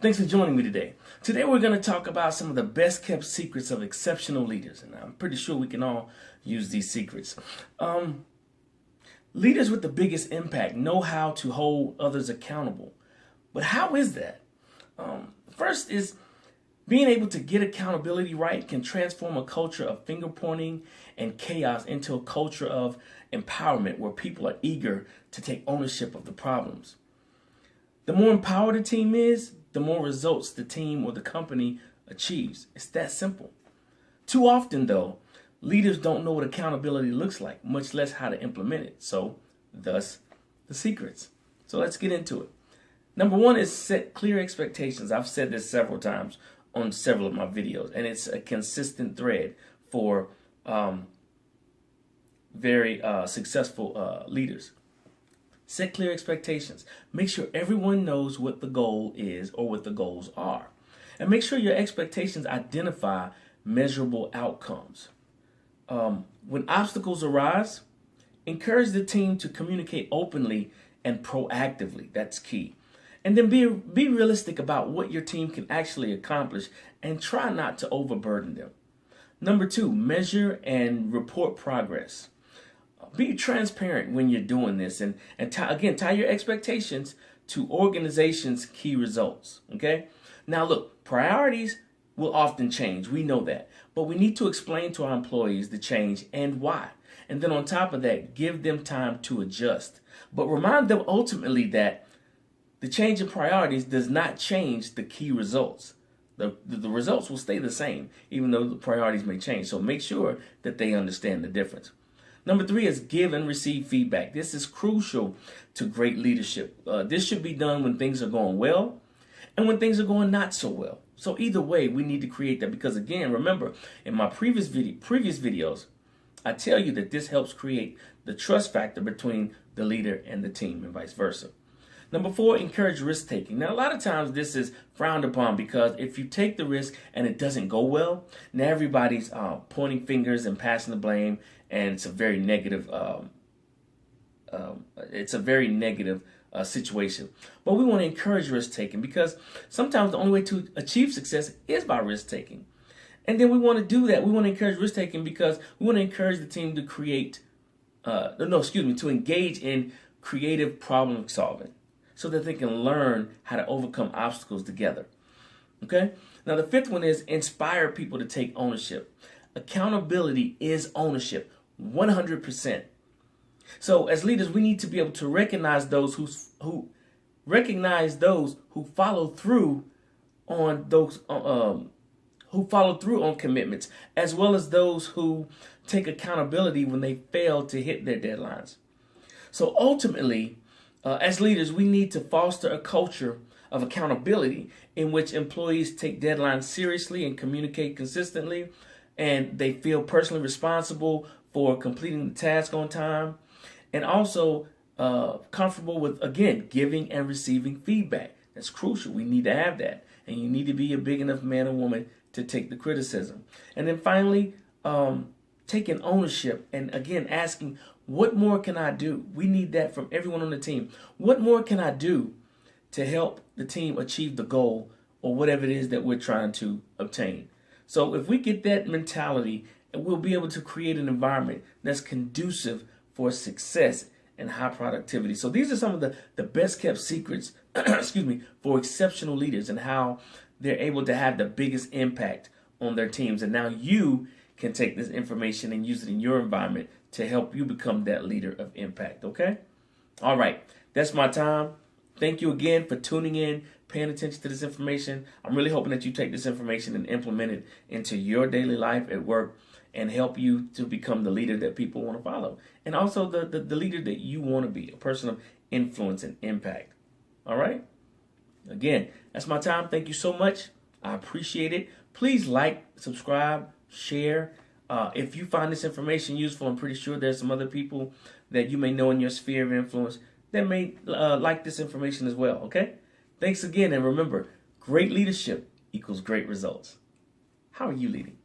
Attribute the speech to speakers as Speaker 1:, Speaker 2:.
Speaker 1: Thanks for joining me today. Today we're going to talk about some of the best kept secrets of exceptional leaders, and I'm pretty sure we can all use these secrets. Leaders with the biggest impact know how to hold others accountable. But how is that? First is being able to get accountability right can transform a culture of finger pointing and chaos into a culture of empowerment where people are eager to take ownership of the problems. The more empowered a team is, the more results the team or the company achieves. It's that simple. Too often, though, leaders don't know what accountability looks like, much less how to implement it. So, thus, the secrets. So let's get into it. Number one is set clear expectations. I've said this several times on several of my videos, and it's a consistent thread for very successful leaders. Set clear expectations. Make sure everyone knows what the goal is or what the goals are. And make sure your expectations identify measurable outcomes. When obstacles arise, encourage the team to communicate openly and proactively. That's key. And then be realistic about what your team can actually accomplish and try not to overburden them. Number two, measure and report progress. Be transparent when you're doing this and tie your expectations to organization's key results, okay? Now look, priorities will often change. We know that. But we need to explain to our employees the change and why. And then on top of that, give them time to adjust. But remind them ultimately that the change in priorities does not change the key results. The results will stay the same, even though the priorities may change. So make sure that they understand the difference. Number three is give and receive feedback. This is crucial to great leadership. This should be done when things are going well and when things are going not so well. So either way, we need to create that because, again, remember, in my previous videos, I tell you that this helps create the trust factor between the leader and the team and vice versa. Number four, encourage risk taking. Now, a lot of times this is frowned upon because if you take the risk and it doesn't go well, now everybody's pointing fingers and passing the blame, and it's a very negative. Situation. But we want to encourage risk taking because sometimes the only way to achieve success is by risk taking, and then we want to do that. We want to encourage risk taking because we want to encourage the team to engage in creative problem solving, so that they can learn how to overcome obstacles together. Okay? Now, the fifth one is inspire people to take ownership. Accountability is ownership, 100%. So as leaders, we need to be able to recognize those who follow through on commitments, as well as those who take accountability when they fail to hit their deadlines. So ultimately, as leaders, we need to foster a culture of accountability in which employees take deadlines seriously and communicate consistently, and they feel personally responsible for completing the task on time, and also comfortable with, again, giving and receiving feedback. That's crucial. We need to have that, and you need to be a big enough man or woman to take the criticism. And then finally, taking ownership and, again, asking, what more can I do? We need that from everyone on the team. What more can I do to help the team achieve the goal or whatever it is that we're trying to obtain? So if we get that mentality, we'll be able to create an environment that's conducive for success and high productivity. So these are some of the best kept secrets, for exceptional leaders and how they're able to have the biggest impact on their teams. And now you can take this information and use it in your environment to help you become that leader of impact, okay? All right, that's my time. Thank you again for tuning in, paying attention to this information. I'm really hoping that you take this information and implement it into your daily life at work and help you to become the leader that people want to follow. And also the leader that you want to be, a person of influence and impact. All right? Again, that's my time. Thank you so much. I appreciate it. Please like, subscribe, share. If you find this information useful, I'm pretty sure there's some other people that you may know in your sphere of influence that may like this information as well, okay? Thanks again, and remember, great leadership equals great results. How are you leading?